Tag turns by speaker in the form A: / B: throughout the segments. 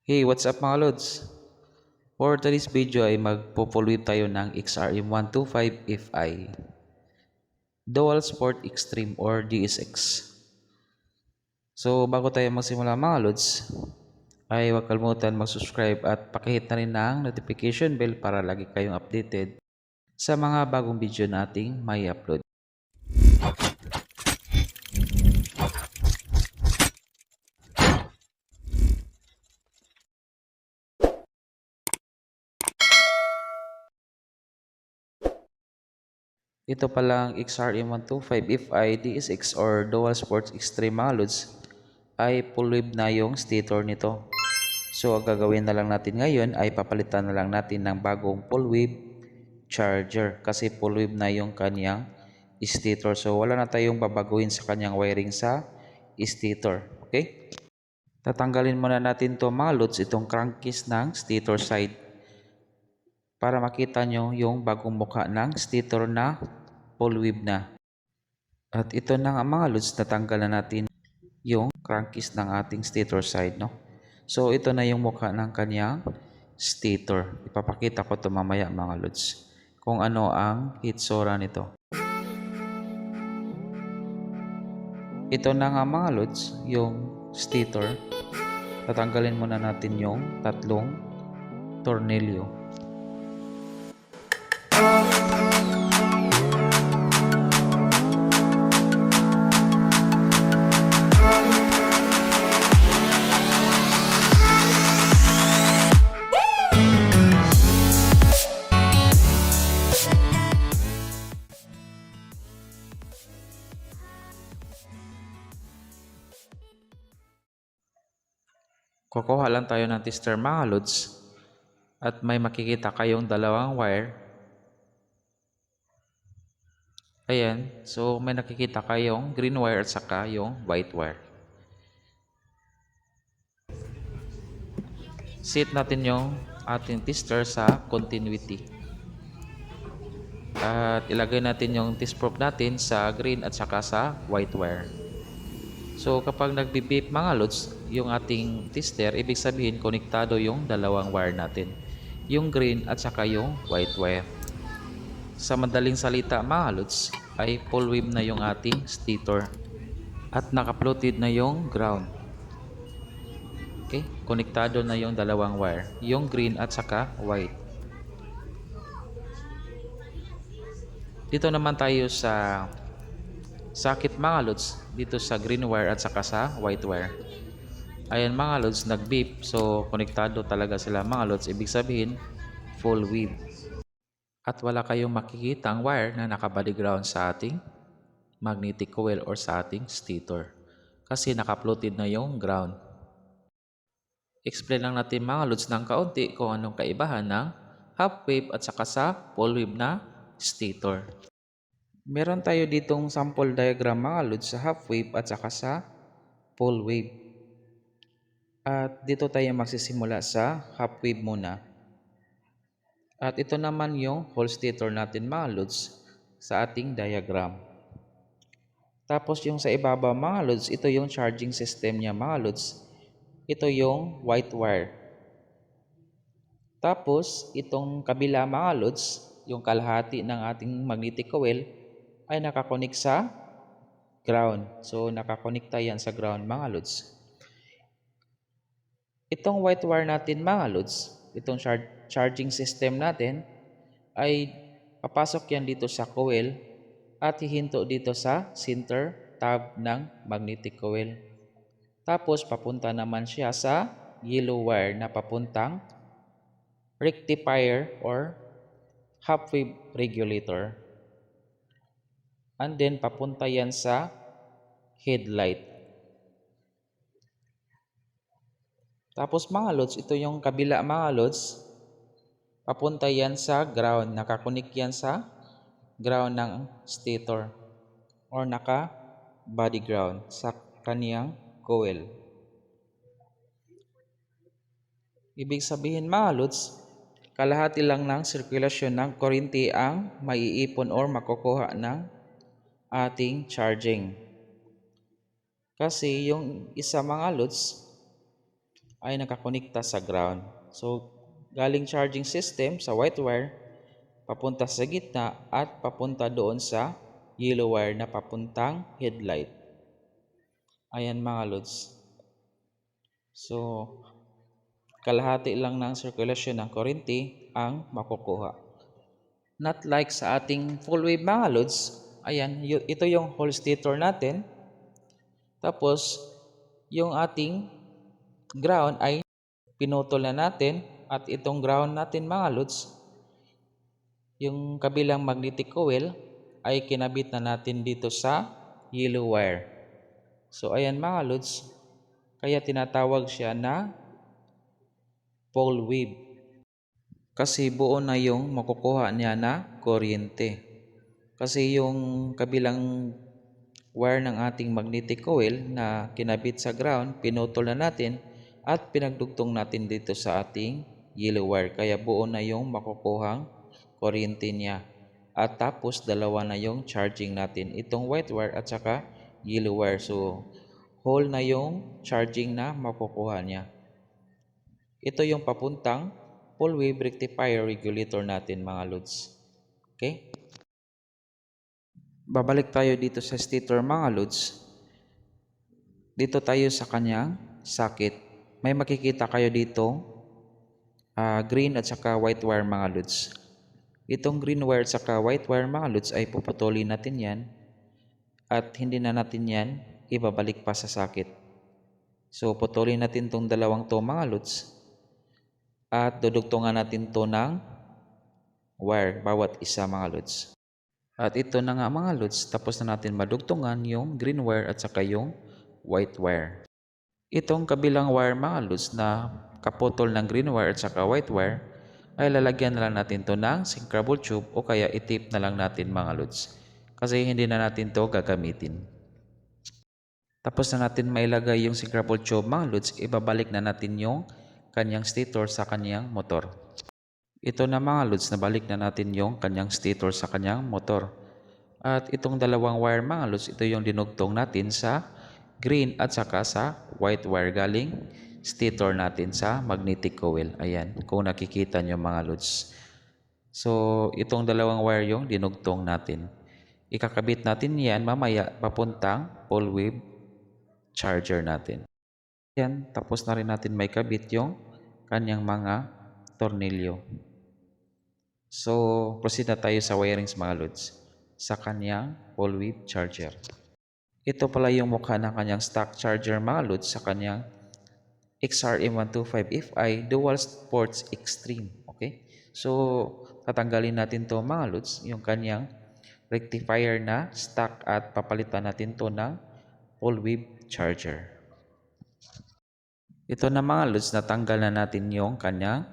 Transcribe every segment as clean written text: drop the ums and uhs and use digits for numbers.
A: Hey, what's up mga lods? For today's video ay magpo-full tayo ng XRM125 FI Dual Sport Extreme or DSX. So bago tayo magsimula mga lods, ay huwag kalimutan mag-subscribe at pakihit na rin ng notification bell para lagi kayong updated sa mga bagong video nating may upload. Ito palang XRM125 FI DSX or Dual Sports Extreme mga lods ay full wave na yung stator nito. So ang gagawin na lang natin ngayon ay papalitan na lang natin ng bagong full wave charger kasi full wave na yung kanyang stator. So wala na tayong babaguhin sa kanyang wiring sa stator. Okay? Tatanggalin muna natin to mga lods, itong crankcase ng stator side para makita nyo yung bagong mukha ng stator na full wave na. At ito na nga mga lods, natanggal na natin yung crankcase ng ating stator side, no? So ito na yung mukha ng kanyang stator. Ipapakita ko to mamaya mga lods kung ano ang hitsura nito. Ito na nga mga lods, yung stator. Tatanggalin muna natin yung tatlong tornilyo. Kukuha lang tayo ng tester mga lods at may makikita kayong dalawang wire. Ayan, so may nakikita kayong green wire at saka yung white wire. Set natin yung ating tester sa continuity. At ilagay natin yung test probe natin sa green at saka sa white wire. So kapag nagbi-beep mga lods, yung ating tester, ibig sabihin konektado yung dalawang wire natin. Yung green at saka yung white wire. Sa madaling salita mga lods, ay full wave na yung ating stator. At naka-floated na yung ground. Okay, konektado na yung dalawang wire. Yung green at saka white. Dito naman tayo sa socket mga lods, dito sa green wire at saka sa white wire. Ayan mga lods, nag-beep. So konektado talaga sila mga lods, ibig sabihin full wave. At wala kayong makikitang wire na nakabody ground sa ating magnetic coil or sa ating stator kasi naka-floated na yung ground. Explain lang natin mga lods ng kaunti kung anong kaibahan ng half wave at saka sa full wave na stator. Meron tayo ditong sample diagram mga lods sa half wave at saka sa full wave. At dito tayo magsisimula sa half wave muna. At ito naman yung whole stator natin mga lods sa ating diagram. Tapos yung sa ibaba mga lods, ito yung charging system niya mga lods. Ito yung white wire. Tapos itong kabila mga lods, yung kalahati ng ating magnetic coil ay nakakonek sa ground. So nakakonekta yan sa ground mga lods. Itong white wire natin mga lods, itong charging system natin ay papasok yan dito sa coil at hihinto dito sa center tab ng magnetic coil. Tapos papunta naman siya sa yellow wire na papuntang rectifier or half wave regulator. And then papunta yan sa headlight. Tapos mga lods, ito yung kabila mga lods. Papunta yan sa ground. Nakakunik yan sa ground ng stator or naka body ground sa kaniyang coil. Ibig sabihin mga lods, kalahati lang ng sirkulasyon ng kuryente ang maiipon or makukuha ng ating charging. Kasi yung isa mga lods ay nakakonekta sa ground. So, galing charging system sa white wire, papunta sa gitna at papunta doon sa yellow wire na papuntang headlight. Ayan mga lods. So, kalahati lang ng sirkulasyon ng kuryente ang makukuha. Not like sa ating full wave mga lods. Ayan, ito yung whole stator natin. Tapos, yung ating ground ay pinutol na natin. At itong ground natin mga lods, yung kabilang magnetic coil ay kinabit na natin dito sa yellow wire. So, ayan mga lods, kaya tinatawag siya na pole wave. Kasi buo na yung makukuha niya na kuryente. Kasi yung kabilang wire ng ating magnetic coil na kinabit sa ground, pinutol na natin at pinagdugtong natin dito sa ating yellow wire. Kaya buo na yung makukuhang kuryente niya. At tapos dalawa na yung charging natin. Itong white wire at saka yellow wire. So whole na yung charging na makukuha niya. Ito yung papuntang full wave rectifier regulator natin mga lods. Okay? Babalik tayo dito sa stator mga lods. Dito tayo sa kanyang socket. May makikita kayo dito green at saka white wire mga lods. Itong green wire at saka white wire mga lods ay puputulin natin yan at hindi na natin yan ibabalik pa sa socket. So putulin natin itong dalawang to mga lods at dudugtungan natin to ng wire bawat isa mga lods. At ito na nga mga lods, tapos na natin madugtungan yung green wire at saka yung white wire. Itong kabilang wire mga lods na kaputol ng green wire at saka white wire ay lalagyan na lang natin to ng synchrable tube o kaya itip na lang natin mga lods. Kasi hindi na natin to gagamitin. Tapos na natin mailagay yung synchrable tube mga lods, ibabalik na natin yung kanyang stator sa kanyang motor. Ito na mga lods, nabalik na natin yung kanyang stator sa kanyang motor. At itong dalawang wire mga lods, ito yung dinugtong natin sa green at saka sa white wire galing stator natin sa magnetic coil. Ayan, kung nakikita nyo mga lods. So, itong dalawang wire yung dinugtong natin. Ikakabit natin yan mamaya papuntang full wave charger natin. Yan, tapos na rin natin may kabit yung kanyang mga tornilyo. So, proceed na tayo sa wirings mga lods sa kanyang full wave charger. Ito pala yung mukha ng kanyang stock charger mga lods sa kanyang XRM125FI Dual Sports Extreme. Okay? So, tatanggalin natin to mga lods, yung kanyang rectifier na stock at papalitan natin to ng full wave charger. Ito na mga lods, natanggal na natin yung kanyang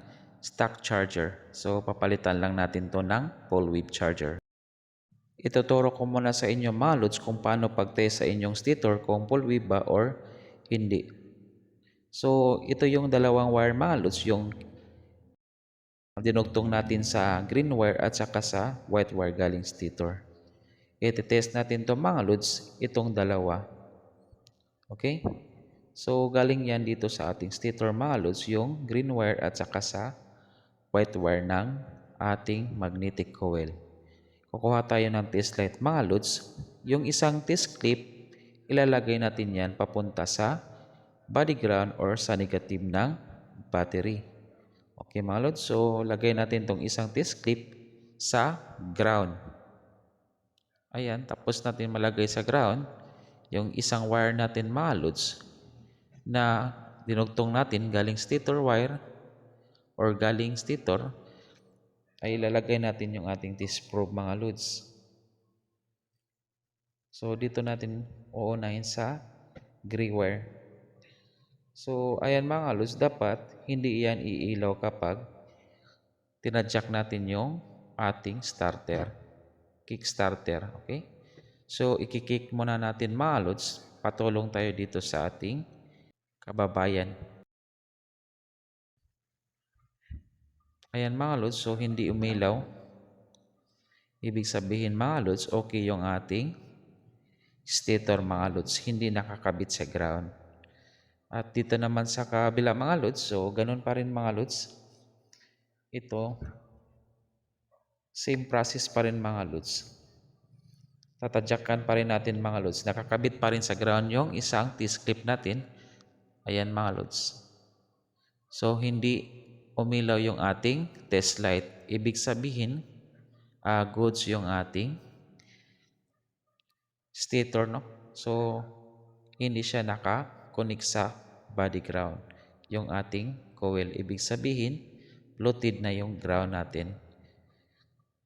A: stock charger. So, papalitan lang natin to ng full wave charger. Ituturo ko muna sa inyo mga lods kung paano pag-test sa inyong stator kung full wave ba or hindi. So, ito yung dalawang wire mga lods, yung dinugtong natin sa green wire at saka sa white wire galing stator. Iti-test natin to mga lods, itong dalawa. Okay? So, galing yan dito sa ating stator mga lods, yung green wire at saka sa white wire ng ating magnetic coil. Kukuha tayo ng test light mga lods. Yung isang test clip, ilalagay natin yan papunta sa body ground or sa negative ng battery. Okay mga lods, so lagay natin tong isang test clip sa ground. Ayan, tapos natin malagay sa ground yung isang wire natin mga lods na dinugtong natin galing stator wire or galing stator, ay ilalagay natin yung ating test probe mga lods. So, dito natin uunahin sa gray wire. So, ayan mga lods, dapat hindi yan iilaw kapag tinadyak natin yung ating starter, kickstarter. Okay? So, ikikick muna natin mga lods, patulong tayo dito sa ating kababayan. Ayan mga lods, so hindi umilaw. Ibig sabihin mga lods, okay yung ating stator mga lods, hindi nakakabit sa ground. At dito naman sa kabila mga lods, so ganun pa rin mga lods. Ito, same process pa rin mga lods. Tatadyakan pa rin natin mga lods. Nakakabit pa rin sa ground yung isang T-clip natin. Ayan mga lods. So hindi umilaw yung ating test light. Ibig sabihin, goods yung ating stator, no? So hindi siya naka-connect sa body ground. Yung ating coil. Ibig sabihin, floated na yung ground natin.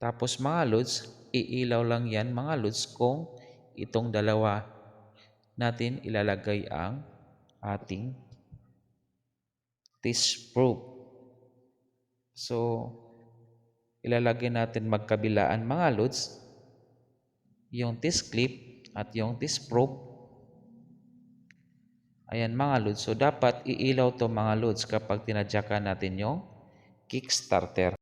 A: Tapos mga lods, iilaw lang yan mga lods kung itong dalawa natin ilalagay ang ating test probe. So, ilalagay natin magkabilaan mga lods yung test clip at yung test probe. Ayan mga lods. So, dapat iilaw to mga lods kapag tinadyakan natin yung kickstarter.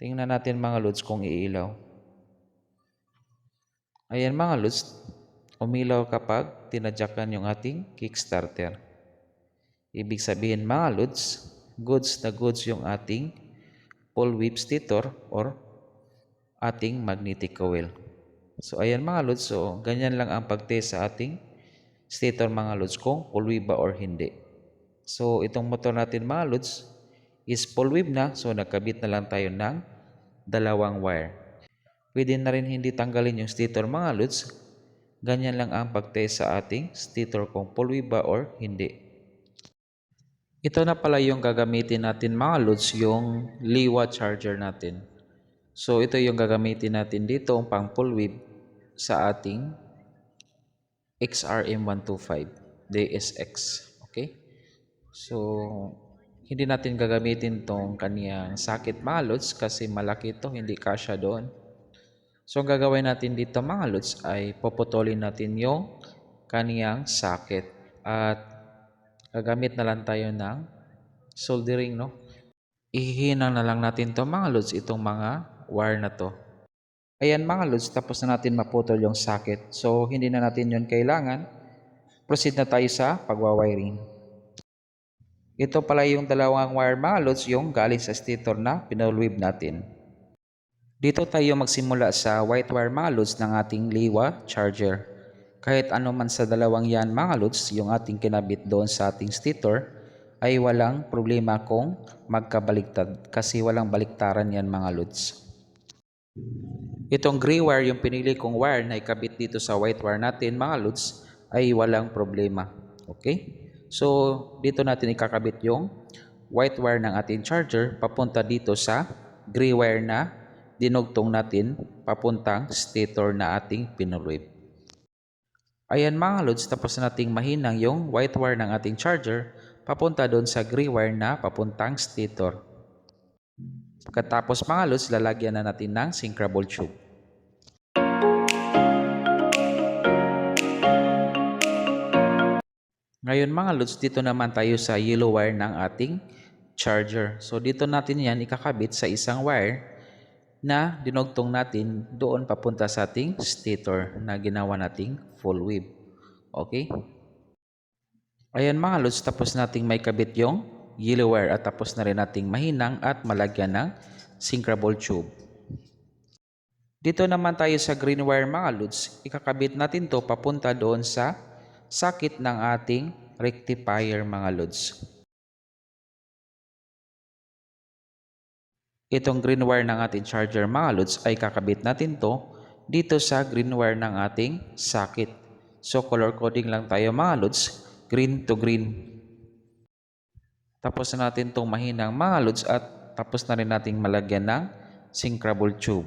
A: Tingnan natin mga lods kung iilaw. Ayan mga lods, umilaw kapag tinadyakan yung ating kickstarter. Ibig sabihin mga lods, goods na goods yung ating full wave stator or ating magnetic coil. So ayan mga lods, so ganyan lang ang pag-test sa ating stator mga lods kung full wave ba or hindi. So itong motor natin mga lods is full wave na, so nagkabit na lang tayo ng dalawang wire. Pwede na rin hindi tanggalin yung stator mga lods. Ganyan lang ang pag-test sa ating stator kung full wave ba or hindi. Ito na pala yung gagamitin natin mga lods, yung Liwa charger natin. So ito yung gagamitin natin dito pang full wave sa ating XRM125 DSX. Okay? So hindi natin gagamitin tong kaniyang socket mga lods kasi malaki ito, hindi kasya doon. So ang gagawin natin dito mga lods ay poputulin natin yung kaniyang socket at gagamit na lang tayo ng soldering, no? Ihihinang na lang natin to mga lods, itong mga wire na to. Ayan mga lods, tapos na natin maputol yung socket. So hindi na natin yun kailangan. Proceed na tayo sa pagwawiring. Ito pala yung dalawang wire mga lods, yung galing sa stator na pinulweave natin. Dito tayo magsimula sa white wire mga lods ng ating Liwa charger. Kahit ano man sa dalawang yan mga lods, yung ating kinabit doon sa ating stator, ay walang problema kung magkabaliktad kasi walang baliktaran yan mga lods. Itong gray wire, yung pinili kong wire na ikabit dito sa white wire natin mga lods, ay walang problema. Okay? So, dito natin ikakabit yung white wire ng ating charger papunta dito sa gray wire na dinugtong natin papuntang stator na ating pinulweave. Ayan mga lods, tapos nating mahinang yung white wire ng ating charger papunta doon sa gray wire na papuntang stator. Pagkatapos mga lods, lalagyan na natin ng synchrable tube. Ngayon mga lods, dito naman tayo sa yellow wire ng ating charger. So dito natin yan ikakabit sa isang wire na dinugtong natin doon papunta sa ating stator na ginawa nating full wave. Okay? Ayan mga lods, tapos nating may kabit yung yellow wire at tapos na rin nating mahinang at malagyan ng synchrable tube. Dito naman tayo sa green wire mga lods, ikakabit natin to papunta doon sa socket ng ating rectifier mga lods. Itong green wire ng ating charger mga lods ay kakabit natin to dito sa green wire ng ating socket. So color coding lang tayo mga lods, green to green. Tapos na natin itong mahinang mga lods at tapos na rin nating malagyan ng synchrable tube.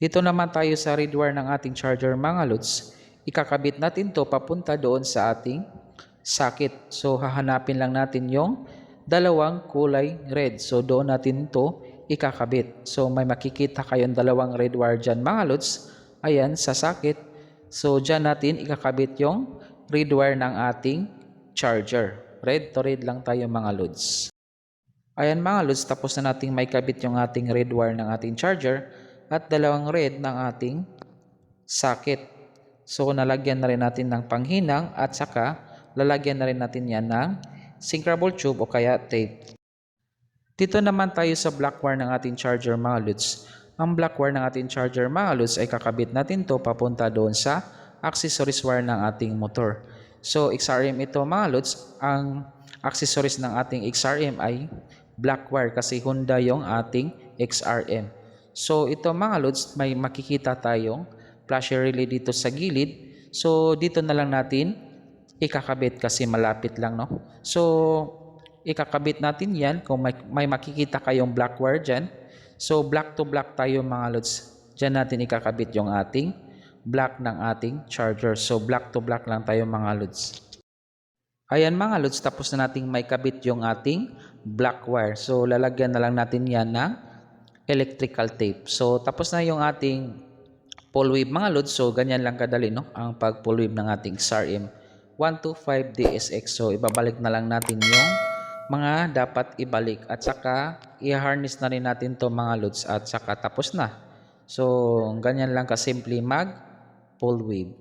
A: Dito naman tayo sa red wire ng ating charger mga lods, ikakabit natin to papunta doon sa ating socket. So hahanapin lang natin yung dalawang kulay red. So doon natin to ikakabit. So may makikita kayong dalawang red wire dyan mga lods. Ayan sa socket. So dyan natin ikakabit yung red wire ng ating charger. Red to red lang tayo mga lods. Ayan mga lods, tapos na nating may kabit yung ating red wire ng ating charger at dalawang red ng ating socket. So nalagyan na rin natin ng panghinang at saka lalagyan na rin natin yan ng synchrable tube o kaya tape. Dito naman tayo sa black wire ng ating charger mga lods. Ang black wire ng ating charger mga lods ay kakabit natin to papunta doon sa accessories wire ng ating motor. So XRM ito mga lods, ang accessories ng ating XRM ay black wire kasi Honda yung ating XRM. So ito mga lods, may makikita tayong flasher relay dito sa gilid. So dito na lang natin ikakabit kasi malapit lang, no? So ikakabit natin yan kung may makikita kayong black wire dyan. So black to black tayo mga lods. Dyan natin ikakabit yung ating black ng ating charger. So black to black lang tayo mga lods. Ayan mga lods, tapos na nating may kabit yung ating black wire. So lalagyan na lang natin yan ng electrical tape. So tapos na yung ating pull wave mga lods. So ganyan lang kadali, no? Ang pag pull wave ng ating XRM 125 DSX. So ibabalik na lang natin yung mga dapat ibalik at saka i-harness na rin natin to mga lods at saka tapos na. So ganyan lang kasimple mag pull wave.